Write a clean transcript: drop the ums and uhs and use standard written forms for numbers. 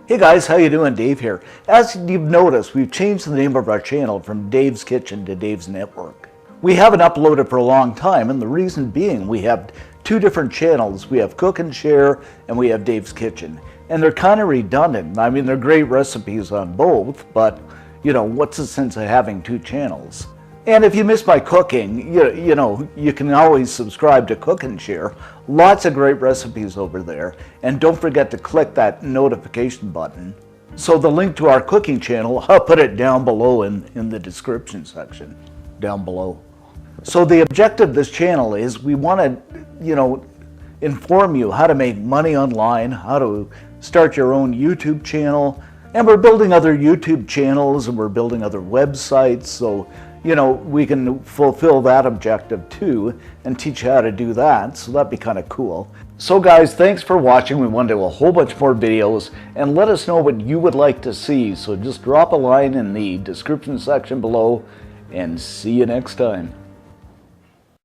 Hey guys, how you doing? Dave here. As you've noticed, we've changed the name of our channel from Dave's Kitchen to Dave's Network. We haven't uploaded for a long time, and the reason being we have two different channels. We have Cook and Share, and we have Dave's Kitchen. And they're kind of redundant. I mean, they're great recipes on both, but, you know, what's the sense of having two channels? And if you miss my cooking, you can always subscribe to Cook and Share. Lots of great recipes over there. And don't forget to click that notification button. So the link to our cooking channel, I'll put it down below in the description section, down below. So the objective of this channel is we want to, inform you how to make money online, how to start your own YouTube channel. And we're building other YouTube channels and we're building other websites. So we can fulfill that objective too and teach you how to do that. So that'd be kind of cool. So guys, thanks for watching. We want to do a whole bunch more videos and let us know what you would like to see. So just drop a line in the description section below and see you next time.